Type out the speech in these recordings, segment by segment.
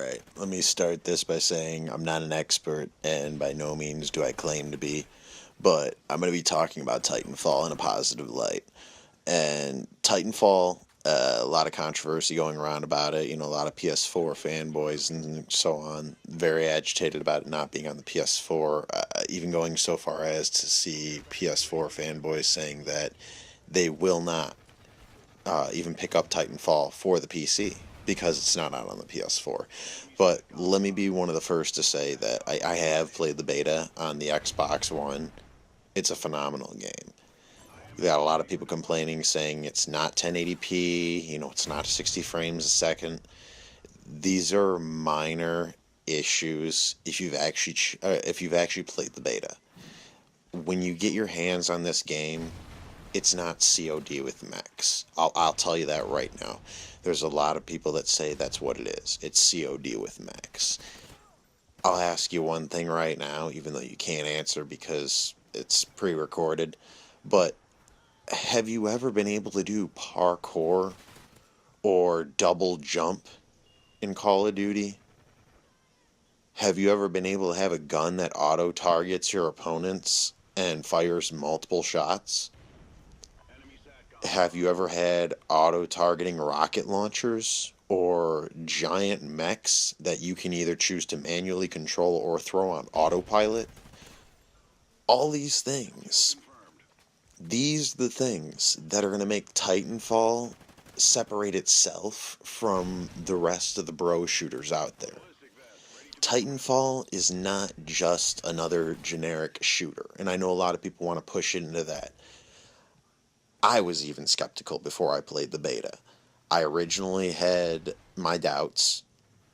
Alright, let me start this by saying I'm not an expert, and by no means do I claim to be, but I'm going to be talking about Titanfall in a positive light. And Titanfall, a lot of controversy going around about it, a lot of PS4 fanboys and so on, very agitated about it not being on the PS4, even going so far as to see PS4 fanboys saying that they will not even pick up Titanfall for the PC because it's not out on the PS4. But let me be one of the first to say that I have played the beta on the Xbox One. It's a phenomenal game. You got a lot of people complaining, saying it's not 1080p, it's not 60 frames a second. These are minor issues if you've actually played the beta. When you get your hands on this game, it's not COD with mechs. I'll tell you that right now. There's a lot of people that say that's what it is. It's COD with mechs. I'll ask you one thing right now, even though you can't answer because it's pre-recorded, but have you ever been able to do parkour or double jump in Call of Duty? Have you ever been able to have a gun that auto-targets your opponents and fires multiple shots? Have you ever had auto-targeting rocket launchers or giant mechs that you can either choose to manually control or throw on autopilot? All these are the things that are going to make Titanfall separate itself from the rest of the bro shooters out there. Titanfall is not just another generic shooter, and I know a lot of people want to push it into that. I was even skeptical before I played the beta. I originally had my doubts.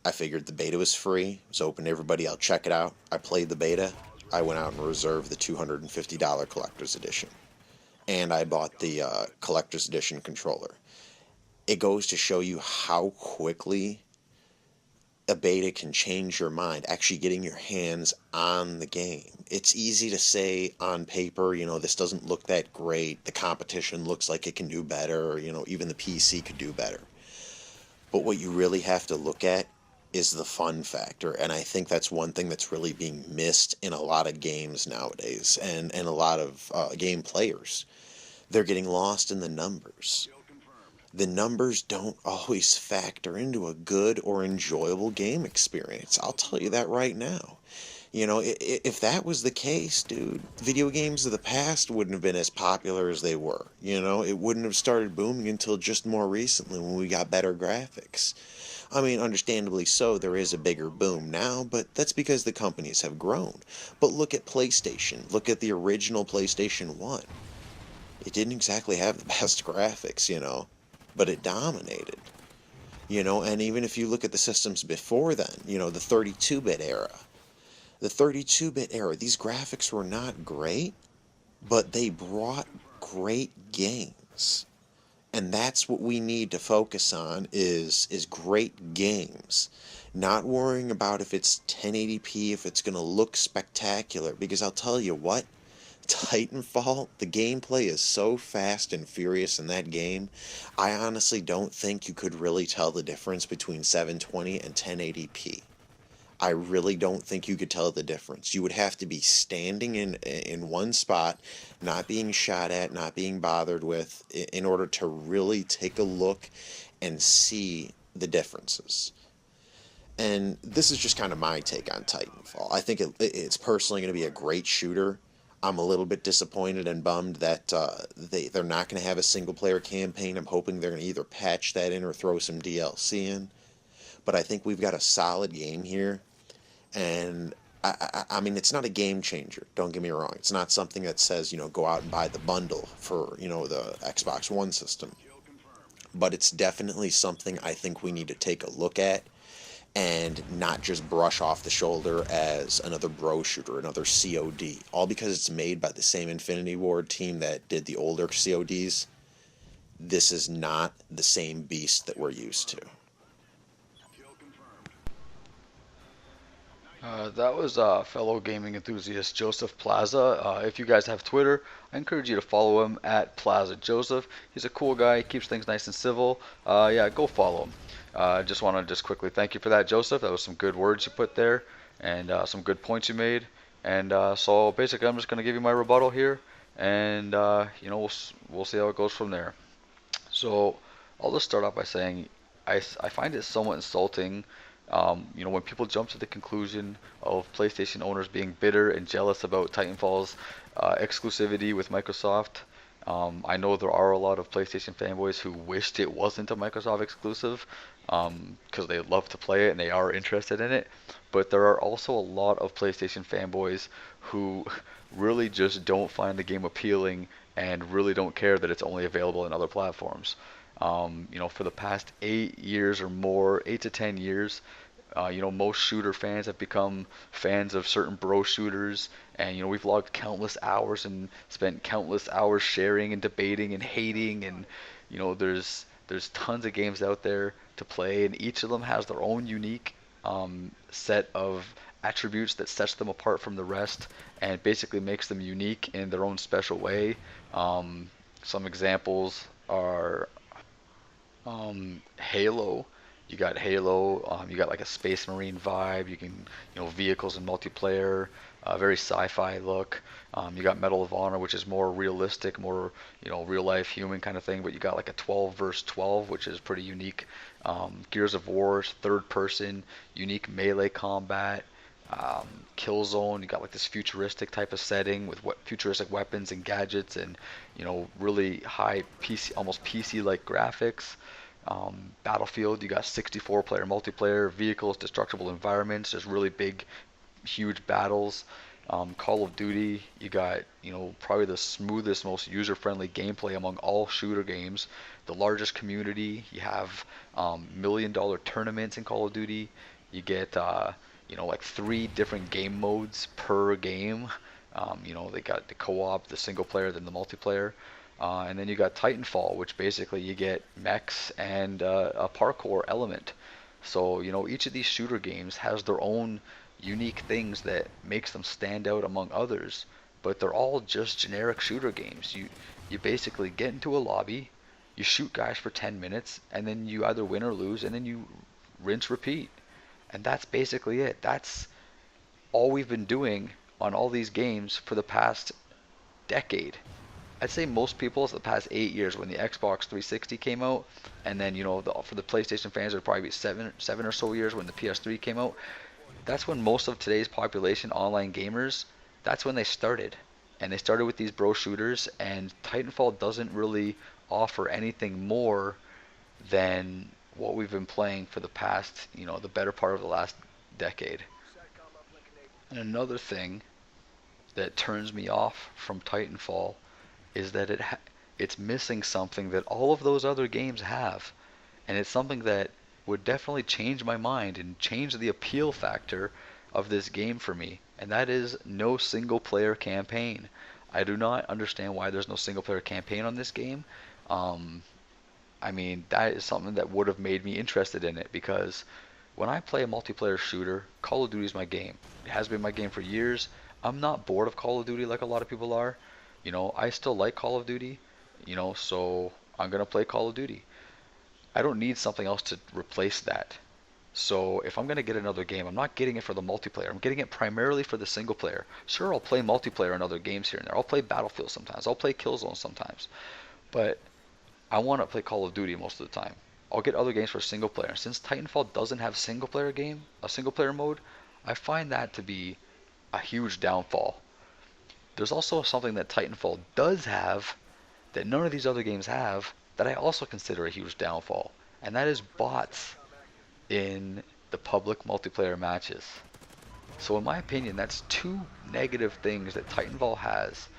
I figured the beta was free. It was open to everybody. I'll check it out. I played the beta. I went out and reserved the $250 collector's edition. And I bought the collector's edition controller. It goes to show you how quickly a beta can change your mind, actually getting your hands on the game. It's easy to say on paper, this doesn't look that great, the competition looks like it can do better, even the PC could do better. But what you really have to look at is the fun factor, and I think that's one thing that's really being missed in a lot of games nowadays, and a lot of game players. They're getting lost in the numbers. The numbers don't always factor into a good or enjoyable game experience. I'll tell you that right now. If that was the case, dude, video games of the past wouldn't have been as popular as they were. It wouldn't have started booming until just more recently when we got better graphics. I mean, understandably so, there is a bigger boom now, but that's because the companies have grown. But look at PlayStation. Look at the original PlayStation 1. It didn't exactly have the best graphics, but it dominated. And even if you look at the systems before then, the 32-bit era. The 32-bit era, these graphics were not great, but they brought great games. And that's what we need to focus on is great games. Not worrying about if it's 1080p, if it's going to look spectacular, because I'll tell you what, Titanfall, the gameplay is so fast and furious in that game, I honestly don't think you could really tell the difference between 720 and 1080p. I really don't think you could tell the difference. You would have to be standing in one spot, not being shot at, not being bothered with, in order to really take a look and see the differences. And this is just kind of my take on Titanfall. I think it's personally going to be a great shooter. I'm a little bit disappointed and bummed that they're not going to have a single-player campaign. I'm hoping they're going to either patch that in or throw some DLC in. But I think we've got a solid game here. And, I mean, it's not a game changer. Don't get me wrong. It's not something that says, go out and buy the bundle for, the Xbox One system. But it's definitely something I think we need to take a look at and not just brush off the shoulder as another bro shooter, another COD, all because it's made by the same Infinity Ward team that did the older CODs. This is not the same beast that we're used to. That was fellow gaming enthusiast Joseph Plaza. If you guys have Twitter, I encourage you to follow him at Plaza Joseph. He's a cool guy. He keeps things nice and civil. Yeah, go follow him. Just want to just quickly thank you for that, Joseph. That was some good words you put there, and some good points you made. And so basically, I'm just going to give you my rebuttal here, and we'll see how it goes from there. So I'll just start off by saying I find it somewhat insulting, when people jump to the conclusion of PlayStation owners being bitter and jealous about Titanfall's exclusivity with Microsoft. I know there are a lot of PlayStation fanboys who wished it wasn't a Microsoft exclusive because they love to play it and they are interested in it. But there are also a lot of PlayStation fanboys who really just don't find the game appealing and really don't care that it's only available in other platforms. For the past 8 years or more, 8 to 10 years, most shooter fans have become fans of certain bro shooters, and we've logged countless hours and spent countless hours sharing and debating and hating, and there's tons of games out there to play, and each of them has their own unique set of attributes that sets them apart from the rest and basically makes them unique in their own special way. Some examples are Halo. You got Halo. You got like a Space Marine vibe. You can, vehicles and multiplayer. Very sci-fi look. You got Medal of Honor, which is more realistic, more real life human kind of thing. But you got like a 12 versus 12, which is pretty unique. Gears of War, third person, unique melee combat. Killzone, you got like this futuristic type of setting with futuristic weapons and gadgets and really high PC, almost PC like graphics. Battlefield, you got 64 player multiplayer, vehicles, destructible environments, there's really big, huge battles. Call of Duty, you got probably the smoothest, most user-friendly gameplay among all shooter games. The largest community. You have million-dollar tournaments in Call of Duty. You get like 3 different game modes per game. They got the co-op, the single player, then the multiplayer. And then you got Titanfall, which basically you get mechs and a parkour element. So, each of these shooter games has their own unique things that makes them stand out among others, but they're all just generic shooter games. You basically get into a lobby, you shoot guys for 10 minutes, and then you either win or lose, and then you rinse repeat. And that's basically it. That's all we've been doing on all these games for the past decade. I'd say most people, it's the past 8 years when the Xbox 360 came out, and then for the PlayStation fans, it'd probably be seven or so years when the PS3 came out. That's when most of today's population, online gamers, that's when they started, and they started with these bro shooters. And Titanfall doesn't really offer anything more than what we've been playing for the past, the better part of the last decade. And another thing that turns me off from Titanfall is that it's missing something that all of those other games have, and it's something that would definitely change my mind and change the appeal factor of this game for me, and that is no single player campaign. I do not understand why there's no single player campaign on this game. Um, I mean, that is something that would have made me interested in it because when I play a multiplayer shooter, Call of Duty is my game. It has been my game for years. I'm not bored of Call of Duty like a lot of people are. I still like Call of Duty, so I'm going to play Call of Duty. I don't need something else to replace that. So if I'm going to get another game, I'm not getting it for the multiplayer. I'm getting it primarily for the single player. Sure, I'll play multiplayer in other games here and there. I'll play Battlefield sometimes. I'll play Killzone sometimes. But I want to play Call of Duty most of the time. I'll get other games for single player. Since Titanfall doesn't have a single player mode, I find that to be a huge downfall. There's also something that Titanfall does have that none of these other games have that I also consider a huge downfall, and that is bots in the public multiplayer matches. So in my opinion, that's 2 negative things that Titanfall has.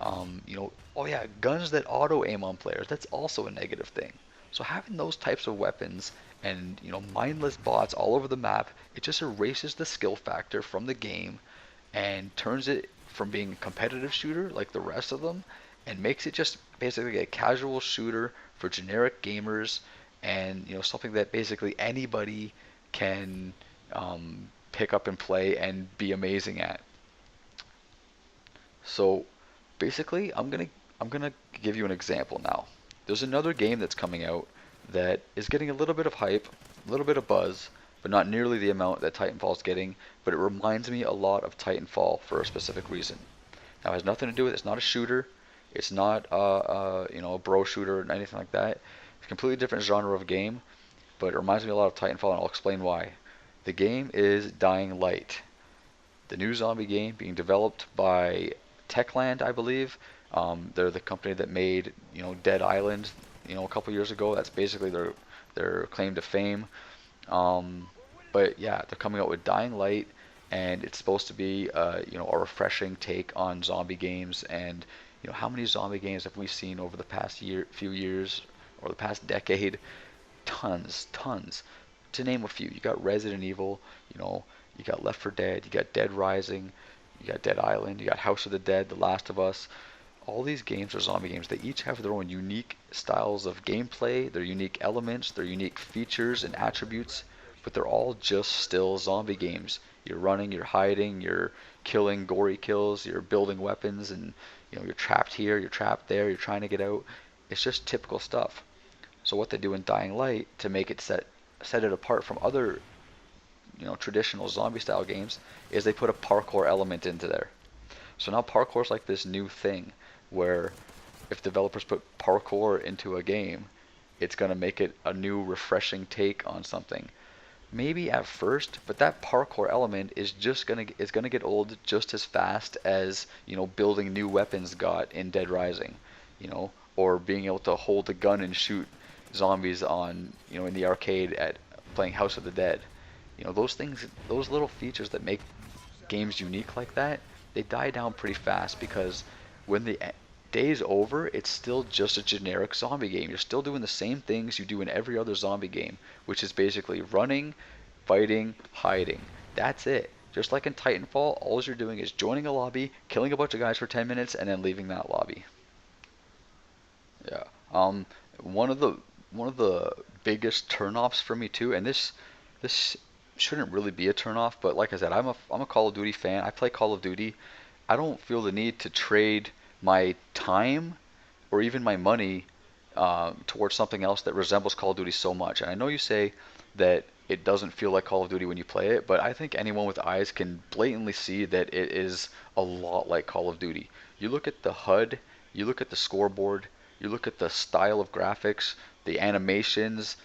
Oh yeah, guns that auto aim on players, that's also a negative thing. So having those types of weapons and mindless bots all over the map, it just erases the skill factor from the game and turns it from being a competitive shooter like the rest of them and makes it just basically a casual shooter for generic gamers and something that basically anybody can pick up and play and be amazing at. So basically, I'm gonna give you an example now. There's another game that's coming out that is getting a little bit of hype, a little bit of buzz, but not nearly the amount that Titanfall's getting. But it reminds me a lot of Titanfall for a specific reason. Now, it has nothing to do with it's not a shooter, it's not a bro shooter or anything like that. It's a completely different genre of game, but it reminds me a lot of Titanfall, and I'll explain why. The game is Dying Light, the new zombie game being developed by Techland, I believe. They're the company that made, Dead Island, a couple years ago. That's basically their claim to fame. Um, but yeah, they're coming out with Dying Light, and it's supposed to be, a refreshing take on zombie games. And how many zombie games have we seen over the past few years, or the past decade? Tons, tons. To name a few, you got Resident Evil, you got Left 4 Dead, you got Dead Rising, you got Dead Island, you got House of the Dead, The Last of Us. All these games are zombie games. They each have their own unique styles of gameplay, their unique elements, their unique features and attributes, but they're all just still zombie games. You're running, you're hiding, you're killing gory kills, you're building weapons, and you're trapped here, you're trapped there, you're trying to get out. It's just typical stuff. So what they do in Dying Light to make it set it apart from other traditional zombie style games is they put a parkour element into there. So now parkour is like this new thing where if developers put parkour into a game, it's going to make it a new refreshing take on something. Maybe at first, but that parkour element is going to get old just as fast as, building new weapons got in Dead Rising, or being able to hold a gun and shoot zombies on, in the arcade at playing House of the Dead. Those things, those little features that make games unique like that, they die down pretty fast because when the day's over, it's still just a generic zombie game. You're still doing the same things you do in every other zombie game, which is basically running, fighting, hiding. That's it. Just like in Titanfall, all you're doing is joining a lobby, killing a bunch of guys for 10 minutes, and then leaving that lobby. Yeah. One of the one of the biggest turnoffs for me too, and this shouldn't really be a turnoff, but like I said, I'm a Call of Duty fan. I play Call of Duty. I don't feel the need to trade my time or even my money towards something else that resembles Call of Duty so much. And I know you say that it doesn't feel like Call of Duty when you play it, but I think anyone with eyes can blatantly see that it is a lot like Call of Duty. You look at the HUD, you look at the scoreboard, you look at the style of graphics, the animations,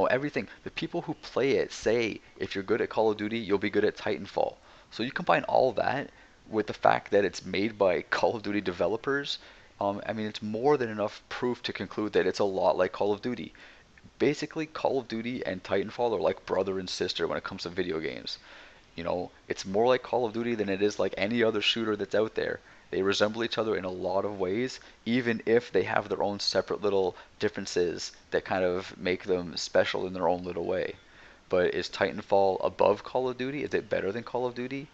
everything. The people who play it say if you're good at Call of Duty, you'll be good at Titanfall. So you combine all that with the fact that it's made by Call of Duty developers. I mean, it's more than enough proof to conclude that it's a lot like Call of Duty. Basically, Call of Duty and Titanfall are like brother and sister when it comes to video games. It's more like Call of Duty than it is like any other shooter that's out there. They resemble each other in a lot of ways, even if they have their own separate little differences that kind of make them special in their own little way. But is Titanfall above Call of Duty? Is it better than Call of Duty?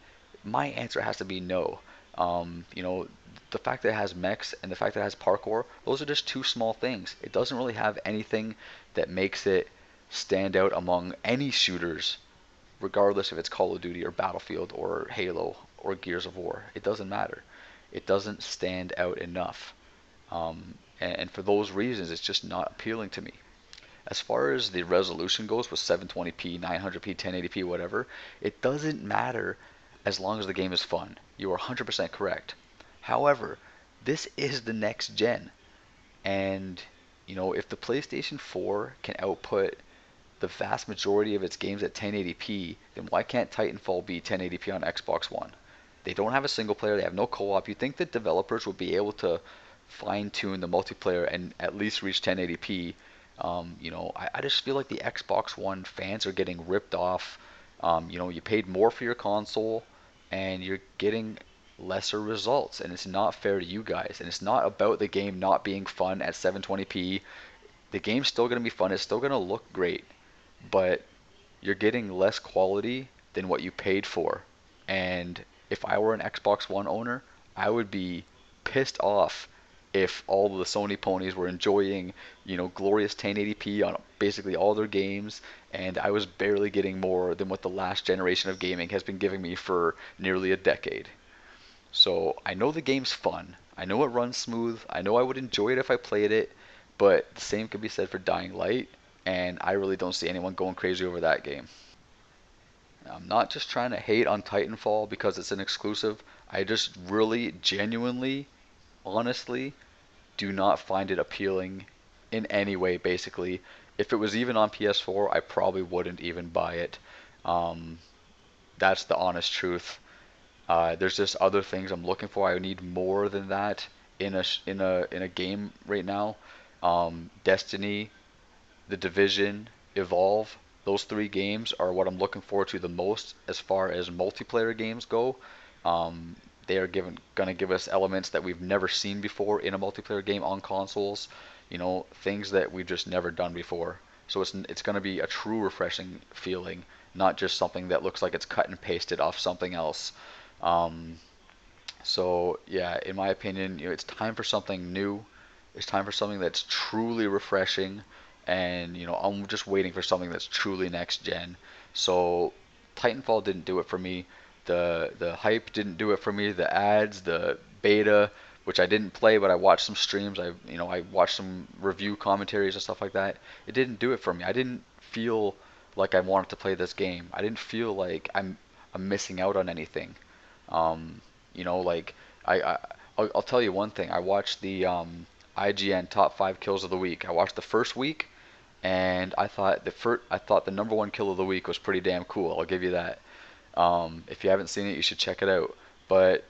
My answer has to be no. The fact that it has mechs and the fact that it has parkour, those are just two small things. It doesn't really have anything that makes it stand out among any shooters, regardless if it's Call of Duty or Battlefield or Halo or Gears of War. It doesn't matter. It doesn't stand out enough. And for those reasons, it's just not appealing to me. As far as the resolution goes with 720p, 900p, 1080p, whatever, it doesn't matter as long as the game is fun. You are 100% correct. However, this is the next gen. And, if the PlayStation 4 can output the vast majority of its games at 1080p, then why can't Titanfall be 1080p on Xbox One? They don't have a single player, they have no co-op. You think that developers would be able to fine tune the multiplayer and at least reach 1080p? I just feel like the Xbox One fans are getting ripped off. You paid more for your console and you're getting lesser results, and it's not fair to you guys. And it's not about the game not being fun at 720p. The game's still going to be fun, it's still going to look great, but you're getting less quality than what you paid for. And if I were an Xbox One owner, I would be pissed off if all of the Sony ponies were enjoying, glorious 1080p on basically all their games, and I was barely getting more than what the last generation of gaming has been giving me for nearly a decade. So I know the game's fun. I know it runs smooth. I know I would enjoy it if I played it, but the same could be said for Dying Light, and I really don't see anyone going crazy over that game. I'm not just trying to hate on Titanfall because it's an exclusive. I just really, genuinely, honestly, do not find it appealing in any way, basically. If it was even on PS4, I probably wouldn't even buy it. Um, that's the honest truth. There's just other things I'm looking for. I need more than that in a game right now. Destiny, The Division, Evolve. Those three games are what I'm looking forward to the most as far as multiplayer games go. Um, they are gonna give us elements that we've never seen before in a multiplayer game on consoles. Things that we've just never done before. So it's gonna be a true refreshing feeling, not just something that looks like it's cut and pasted off something else. Um, so yeah, in my opinion, it's time for something new. It's time for something that's truly refreshing, and I'm just waiting for something that's truly next gen. So Titanfall didn't do it for me. The hype didn't do it for me. The ads, the beta, which I didn't play, but I watched some streams. I watched some review commentaries and stuff like that. It didn't do it for me. I didn't feel like I wanted to play this game. I didn't feel like I'm missing out on anything. Like I I'll tell you one thing. I watched the IGN top 5 kills of the week. I watched the first week, and I thought the number one kill of the week was pretty damn cool. I'll give you that. If you haven't seen it, you should check it out. But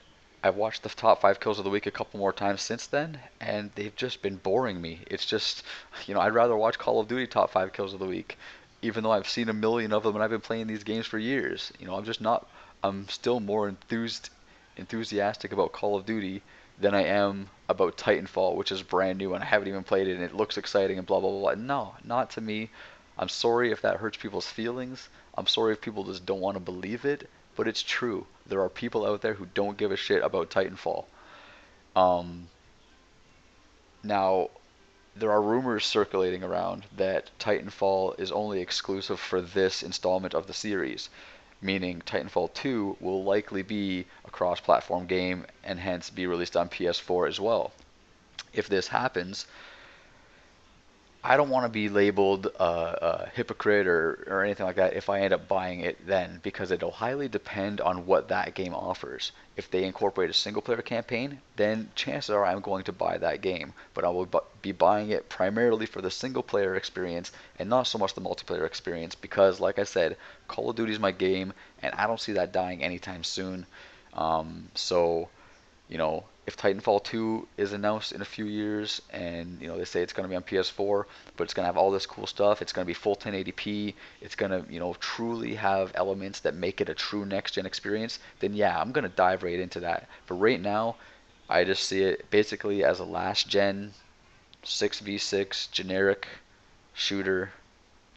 I've watched the top 5 kills of the week a couple more times since then, and they've just been boring me. It's just, I'd rather watch Call of Duty top 5 kills of the week, even though I've seen a million of them and I've been playing these games for years. I'm just not. I'm still more enthusiastic about Call of Duty than I am about Titanfall, which is brand new and I haven't even played it and it looks exciting and blah blah blah. No, not to me. I'm sorry if that hurts people's feelings. I'm sorry if people just don't want to believe it, but it's true. There are people out there who don't give a shit about Titanfall. Um, Now, there are rumors circulating around that Titanfall is only exclusive for this installment of the series, meaning Titanfall 2 will likely be a cross platform game and hence be released on PS4 as well. If this happens, I don't want to be labeled a hypocrite or anything like that if I end up buying it then, because it'll highly depend on what that game offers. If they incorporate a single player campaign, then chances are I'm going to buy that game, but I will be buying it primarily for the single player experience and not so much the multiplayer experience because, like I said, Call of Duty is my game and I don't see that dying anytime soon. So if Titanfall 2 is announced in a few years and, they say it's going to be on PS4, but it's going to have all this cool stuff, it's going to be full 1080p, it's going to, truly have elements that make it a true next-gen experience, then yeah, I'm going to dive right into that. But right now, I just see it basically as a last-gen 6v6 generic shooter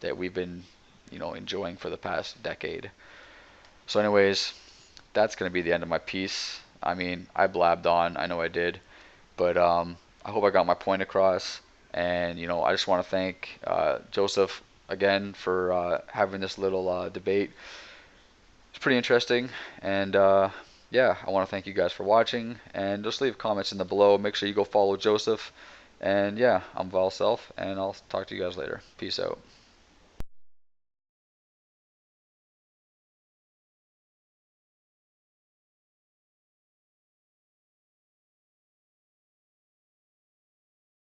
that we've been, enjoying for the past decade. So anyways, that's going to be the end of my piece. I mean, I blabbed on, I know I did, but I hope I got my point across. And I just want to thank Joseph again for having this little debate. It's pretty interesting, and yeah, I want to thank you guys for watching. And just leave comments in the below. Make sure you go follow Joseph. And yeah, I'm Val Self, and I'll talk to you guys later. Peace out.